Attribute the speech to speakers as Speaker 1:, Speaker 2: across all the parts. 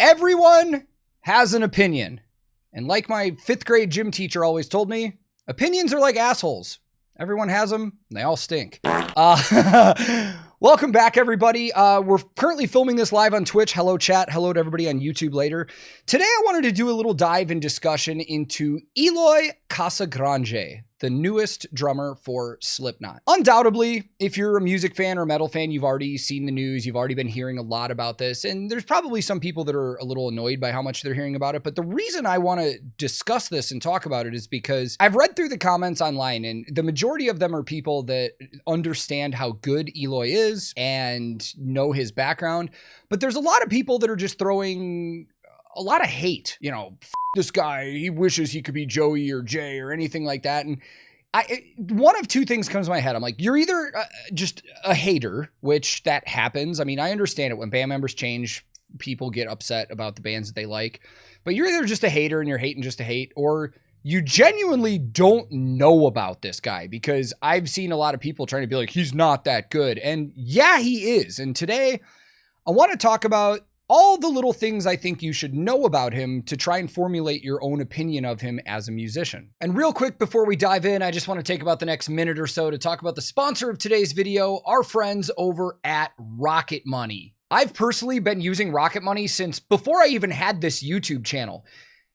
Speaker 1: Everyone has an opinion. And like my 5th grade gym teacher always told me, opinions are like assholes. Everyone has them, and they all stink. Welcome back, everybody. We're currently filming this live on Twitch. Hello, chat. Hello to everybody on YouTube later. Today, I wanted to do a little dive and discussion into Eloy Casagrande, the newest drummer for Slipknot. Undoubtedly, if you're a music fan or a metal fan, you've already seen the news. You've already been hearing a lot about this. And there's probably some people that are a little annoyed by how much they're hearing about it. But the reason I want to discuss this and talk about it is because I've read through the comments online, and the majority of them are people that understand how good Eloy is and know his background. But there's a lot of people that are just throwing a lot of hate, you know, this guy, he wishes he could be Joey or Jay or anything like that. And one of two things comes to my head. I'm like, you're either just a hater, which that happens. I mean, I understand it when band members change, people get upset about the bands that they like, but you're either just a hater and you're hating just to hate, or you genuinely don't know about this guy, because I've seen a lot of people trying to be like, he's not that good. And yeah, he is. And today I want to talk about all the little things I think you should know about him to try and formulate your own opinion of him as a musician. And real quick, before we dive in, I just want to take about the next minute or so to talk about the sponsor of today's video, our friends over at Rocket Money. I've personally been using Rocket Money since before I even had this YouTube channel.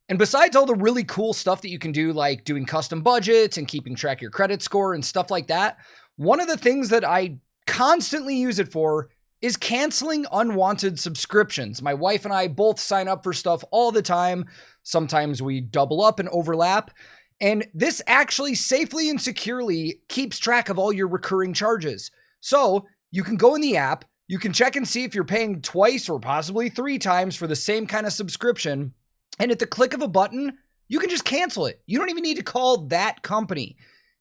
Speaker 1: And besides all the really cool stuff that you can do, like doing custom budgets and keeping track of your credit score and stuff like that, one of the things that I constantly use it for is canceling unwanted subscriptions. My wife and I both sign up for stuff all the time. Sometimes we double up and overlap. And this actually safely and securely keeps track of all your recurring charges. So you can go in the app, you can check and see if you're paying twice or possibly 3 times for the same kind of subscription. And at the click of a button, you can just cancel it. You don't even need to call that company.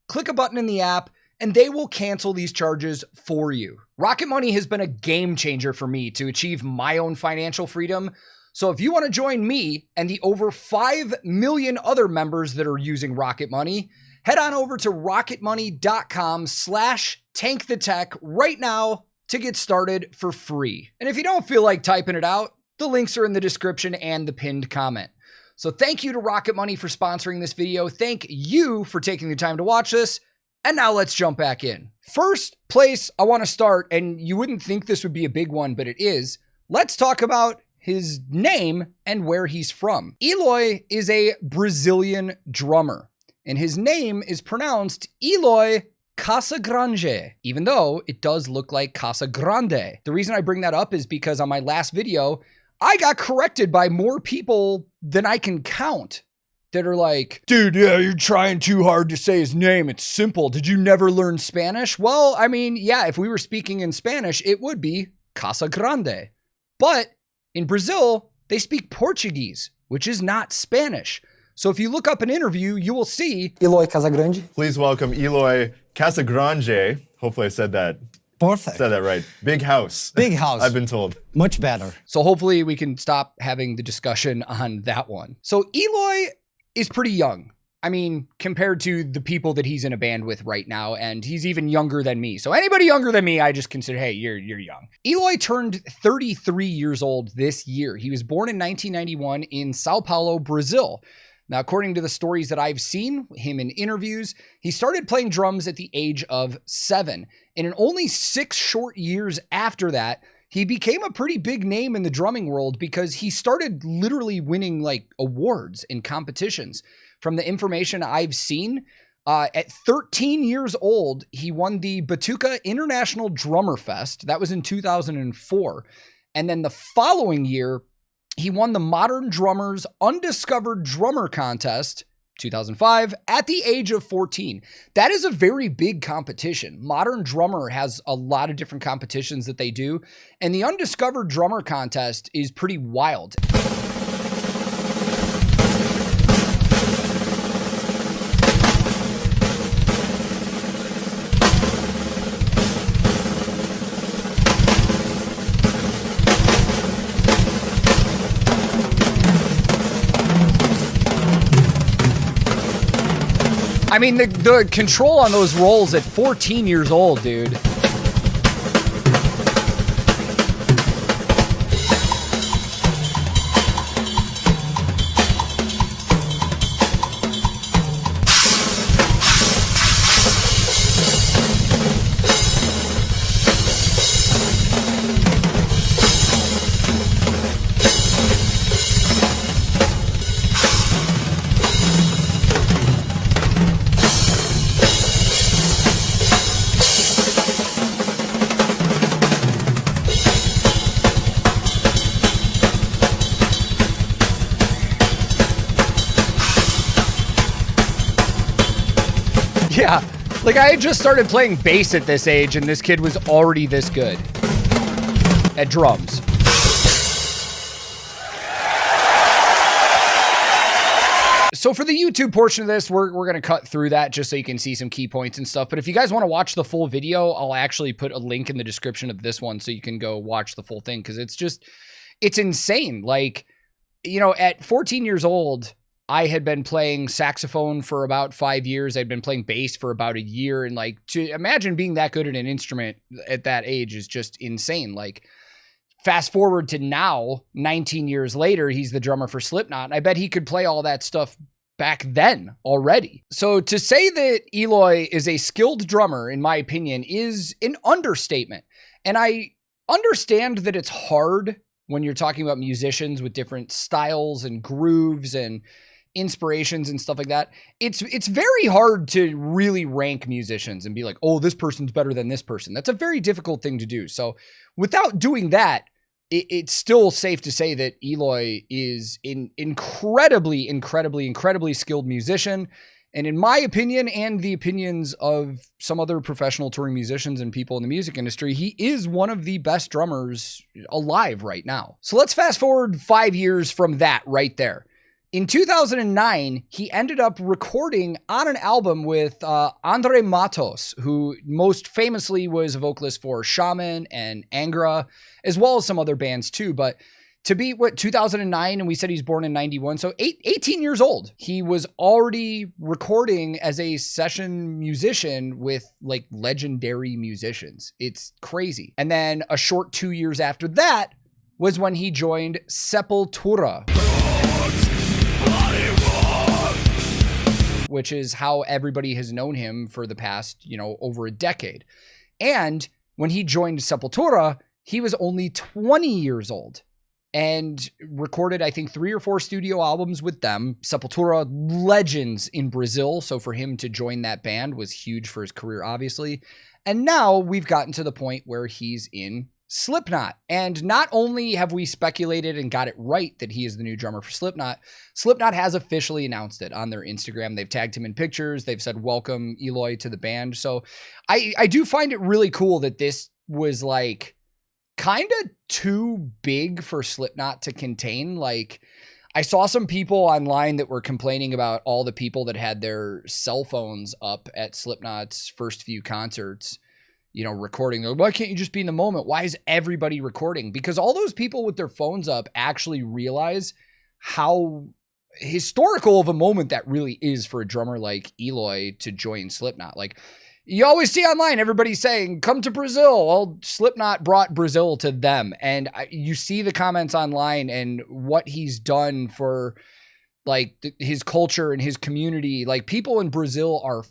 Speaker 1: Click a button in the app, and they will cancel these charges for you. Rocket Money has been a game changer for me to achieve my own financial freedom. So if you want to join me and the over 5 million other members that are using Rocket Money, head on over to rocketmoney.com/TankTheTech right now to get started for free. And if you don't feel like typing it out, the links are in the description and the pinned comment. So thank you to Rocket Money for sponsoring this video. Thank you for taking the time to watch this. And now let's jump back in. First place I want to start, and you wouldn't think this would be a big one, but it is. Let's talk about his name and where he's from. Eloy is a Brazilian drummer, and his name is pronounced Eloy Casagrande, even though it does look like Casagrande. The reason I bring that up is because on my last video, I got corrected by more people than I can count that are like, dude, yeah, you're trying too hard to say his name. It's simple. Did you never learn Spanish? Well, I mean, yeah, if we were speaking in Spanish, it would be Casagrande. But in Brazil, they speak Portuguese, which is not Spanish. So if you look up an interview, you will see
Speaker 2: Eloy Casagrande.
Speaker 3: Please welcome Eloy Casagrande. Hopefully I said that.
Speaker 2: Perfect.
Speaker 3: Said that right. Big house.
Speaker 2: Big house.
Speaker 3: I've been told.
Speaker 2: Much better.
Speaker 1: So hopefully we can stop having the discussion on that one. So Eloy is pretty young. I mean, compared to the people that he's in a band with right now, and he's even younger than me. So anybody younger than me, I just consider, hey, you're young. Eloy turned 33 years old this year. He was born in 1991 in Sao Paulo, Brazil. Now, according to the stories that I've seen him in interviews, he started playing drums at the age of 7. And in only 6 short years after that, he became a pretty big name in the drumming world because he started literally winning like awards in competitions. From the information I've seen, at 13 years old, he won the Batuca International Drummer Fest. That was in 2004. And then the following year, he won the Modern Drummers Undiscovered Drummer Contest, 2005, at the age of 14. That is a very big competition. Modern Drummer has a lot of different competitions that they do, and the Undiscovered Drummer Contest is pretty wild. I mean, the control on those rolls at 14 years old, dude. Like, I had just started playing bass at this age, and this kid was already this good at drums. So for the YouTube portion of this, we're going to cut through that just so you can see some key points and stuff. But if you guys want to watch the full video, I'll actually put a link in the description of this one so you can go watch the full thing, because it's insane. Like, you know, at 14 years old, I had been playing saxophone for about 5 years. I'd been playing bass for about a year. And like, to imagine being that good at an instrument at that age is just insane. Like, fast forward to now, 19 years later, he's the drummer for Slipknot. I bet he could play all that stuff back then already. So to say that Eloy is a skilled drummer, in my opinion, is an understatement. And I understand that it's hard when you're talking about musicians with different styles and grooves and inspirations and stuff like that. It's very hard to really rank musicians and be like, oh, this person's better than this person. That's a very difficult thing to do. So without doing that, it's still safe to say that Eloy is an incredibly skilled musician. And in my opinion, and the opinions of some other professional touring musicians and people in the music industry, he is one of the best drummers alive right now. So let's fast forward 5 years from that right there. In 2009, he ended up recording on an album with Andre Matos, who most famously was a vocalist for Shaman and Angra, as well as some other bands too. But to be, 2009, and we said he's born in 91, so 18 years old. He was already recording as a session musician with like legendary musicians. It's crazy. And then a short 2 years after that was when he joined Sepultura, which is how everybody has known him for the past, over a decade. And when he joined Sepultura, he was only 20 years old and recorded, I think, 3 or 4 studio albums with them. Sepultura, legends in Brazil. So for him to join that band was huge for his career, obviously. And now we've gotten to the point where he's in Slipknot. And not only have we speculated and got it right that he is the new drummer for Slipknot, Slipknot has officially announced it on their Instagram. They've tagged him in pictures. They've said, welcome Eloy to the band. So I do find it really cool that this was like kind of too big for Slipknot to contain. Like, I saw some people online that were complaining about all the people that had their cell phones up at Slipknot's first few concerts, recording. Why can't you just be in the moment? Why is everybody recording? Because all those people with their phones up actually realize how historical of a moment that really is for a drummer like Eloy to join Slipknot. Like, you always see online, everybody saying, come to Brazil. Well, Slipknot brought Brazil to them. And you see the comments online and what he's done for like his culture and his community. Like, people in Brazil are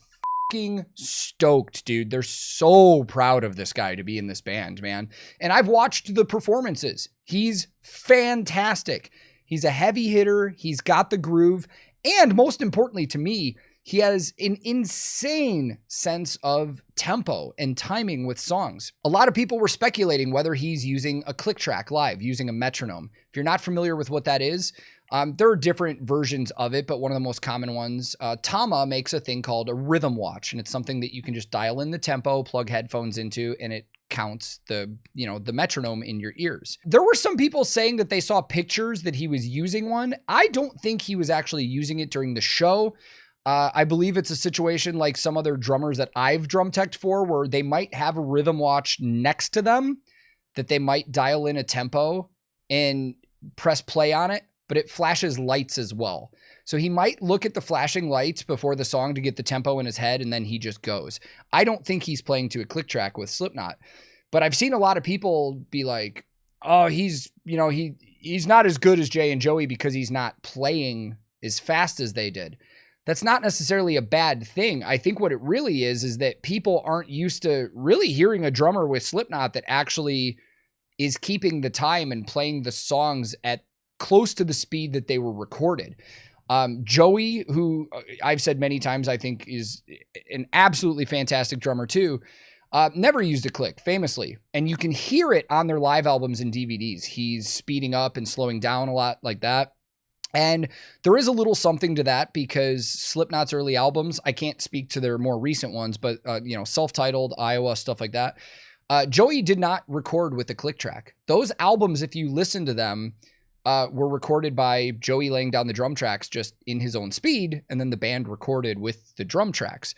Speaker 1: stoked, dude. They're so proud of this guy to be in this band, man. And I've watched the performances. He's fantastic. He's a heavy hitter. He's got the groove. And most importantly to me, he has an insane sense of tempo and timing with songs. A lot of people were speculating whether he's using a click track live, using a metronome. If you're not familiar with what that is, there are different versions of it, but one of the most common ones, Tama makes a thing called a rhythm watch, and it's something that you can just dial in the tempo, plug headphones into, and it counts the metronome in your ears. There were some people saying that they saw pictures that he was using one. I don't think he was actually using it during the show. I believe it's a situation like some other drummers that I've drum teched for, where they might have a rhythm watch next to them that they might dial in a tempo and press play on it, but it flashes lights as well. So he might look at the flashing lights before the song to get the tempo in his head, and then he just goes. I don't think he's playing to a click track with Slipknot, but I've seen a lot of people be like, oh, he's not as good as Jay and Joey because he's not playing as fast as they did. That's not necessarily a bad thing. I think what it really is that people aren't used to really hearing a drummer with Slipknot that actually is keeping the time and playing the songs at close to the speed that they were recorded. Joey, who I've said many times, I think is an absolutely fantastic drummer too, never used a click, famously. And you can hear it on their live albums and DVDs. He's speeding up and slowing down a lot like that. And there is a little something to that because Slipknot's early albums, I can't speak to their more recent ones, but, self-titled, Iowa, stuff like that. Joey did not record with the click track. Those albums, if you listen to them, were recorded by Joey laying down the drum tracks just in his own speed, and then the band recorded with the drum tracks.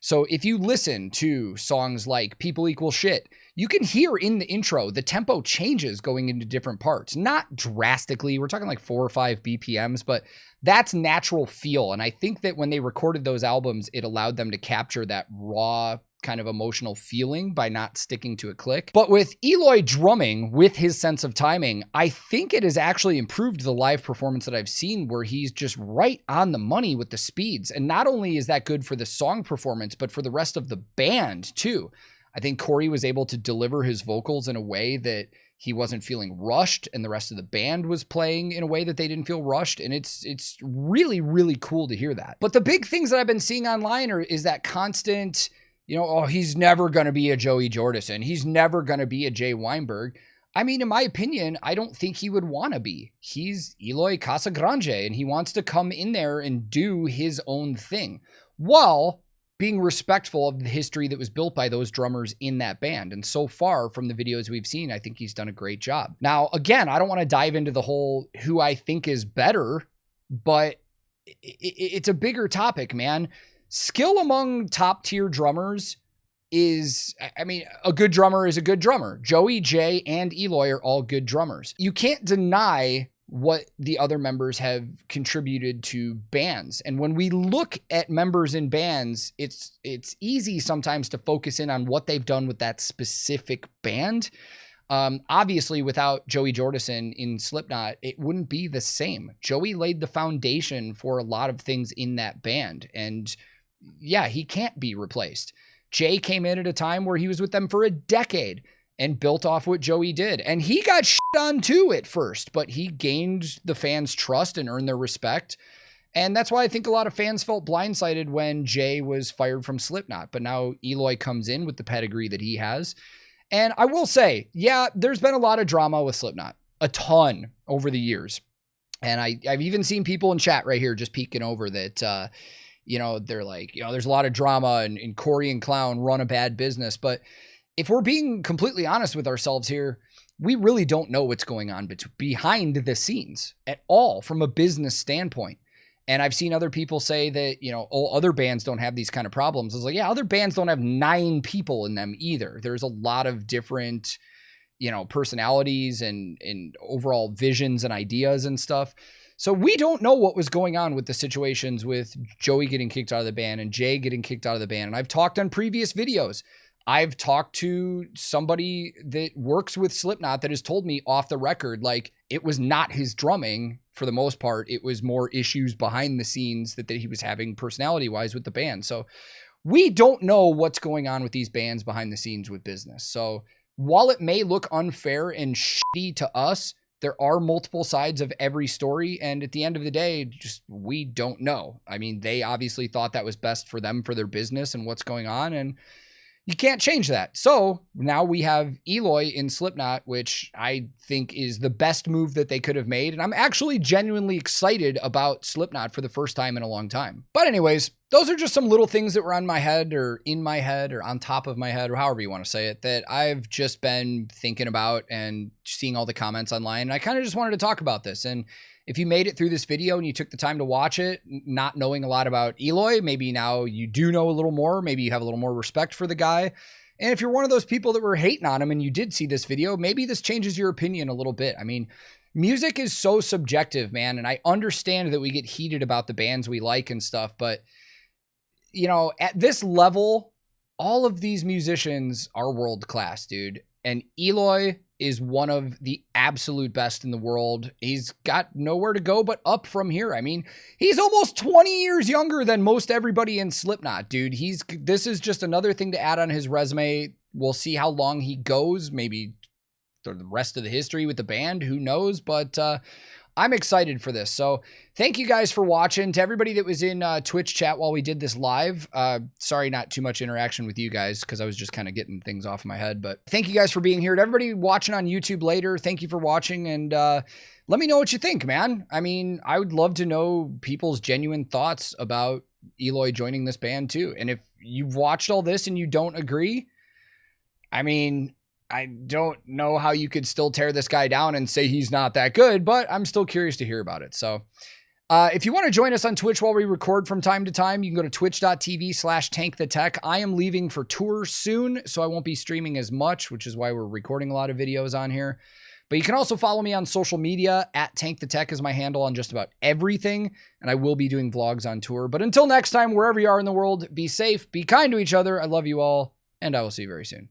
Speaker 1: So if you listen to songs like People Equal Shit, you can hear in the intro, the tempo changes going into different parts. Not drastically, we're talking like 4 or 5 BPMs, but that's natural feel. And I think that when they recorded those albums, it allowed them to capture that raw kind of emotional feeling by not sticking to a click. But with Eloy drumming with his sense of timing, I think it has actually improved the live performance that I've seen where he's just right on the money with the speeds. And not only is that good for the song performance, but for the rest of the band too. I think Corey was able to deliver his vocals in a way that he wasn't feeling rushed, and the rest of the band was playing in a way that they didn't feel rushed. And it's really, really cool to hear that. But the big things that I've been seeing online is that constant, he's never going to be a Joey Jordison. He's never going to be a Jay Weinberg. I mean, in my opinion, I don't think he would want to be. He's Eloy Casagrande, and he wants to come in there and do his own thing while being respectful of the history that was built by those drummers in that band. And so far from the videos we've seen, I think he's done a great job. Now, again, I don't want to dive into the whole who I think is better, but it's a bigger topic, man. Skill among top tier drummers is, a good drummer is a good drummer. Joey, Jay, and Eloy are all good drummers. You can't deny what the other members have contributed to bands. And when we look at members in bands, it's easy sometimes to focus in on what they've done with that specific band. Obviously, without Joey Jordison in Slipknot, it wouldn't be the same. Joey laid the foundation for a lot of things in that band. And yeah, he can't be replaced. Jay came in at a time where he was with them for a decade and built off what Joey did. And he got shit on too at first, but he gained the fans' trust and earned their respect. And that's why I think a lot of fans felt blindsided when Jay was fired from Slipknot. But now Eloy comes in with the pedigree that he has. And I will say, yeah, there's been a lot of drama with Slipknot, a ton over the years. And I've even seen people in chat right here just peeking over that, they're like, there's a lot of drama and Corey and Clown run a bad business. But if we're being completely honest with ourselves here, we really don't know what's going on behind the scenes at all from a business standpoint. And I've seen other people say that, other bands don't have these kind of problems. I was like, yeah, other bands don't have 9 people in them either. There's a lot of different, personalities and overall visions and ideas and stuff. So we don't know what was going on with the situations with Joey getting kicked out of the band and Jay getting kicked out of the band. And I've talked on previous videos. I've talked to somebody that works with Slipknot that has told me off the record, like, it was not his drumming for the most part. It was more issues behind the scenes that he was having personality-wise with the band. So we don't know what's going on with these bands behind the scenes with business. So while it may look unfair and shitty to us, there are multiple sides of every story. And at the end of the day, we don't know. I mean, they obviously thought that was best for them, for their business and what's going on. And you can't change that. So now we have Eloy in Slipknot, which I think is the best move that they could have made. And I'm actually genuinely excited about Slipknot for the first time in a long time. But anyways, those are just some little things that were on my head or in my head or on top of my head or however you want to say it that I've just been thinking about and seeing all the comments online. And I kind of just wanted to talk about this. And if you made it through this video and you took the time to watch it, not knowing a lot about Eloy, maybe now you do know a little more. Maybe you have a little more respect for the guy. And if you're one of those people that were hating on him and you did see this video, maybe this changes your opinion a little bit. I mean, music is so subjective, man. And I understand that we get heated about the bands we like and stuff. But, at this level, all of these musicians are world class, dude. And Eloy is one of the absolute best in the world. He's got nowhere to go but up from here. I mean, he's almost 20 years younger than most everybody in Slipknot, dude. This is just another thing to add on his resume. We'll see how long he goes, maybe the rest of the history with the band, who knows? But I'm excited for this. So thank you guys for watching. To everybody that was in Twitch chat while we did this live, sorry, not too much interaction with you guys because I was just kind of getting things off my head. But thank you guys for being here. To everybody watching on YouTube later, thank you for watching. And let me know what you think, man. I mean, I would love to know people's genuine thoughts about Eloy joining this band too. And if you've watched all this and you don't agree, I mean, I don't know how you could still tear this guy down and say he's not that good, but I'm still curious to hear about it. So if you want to join us on Twitch while we record from time to time, you can go to twitch.tv/TankTheTech. I am leaving for tour soon, so I won't be streaming as much, which is why we're recording a lot of videos on here. But you can also follow me on social media. @TankTheTech is my handle on just about everything, and I will be doing vlogs on tour. But until next time, wherever you are in the world, be safe, be kind to each other. I love you all, and I will see you very soon.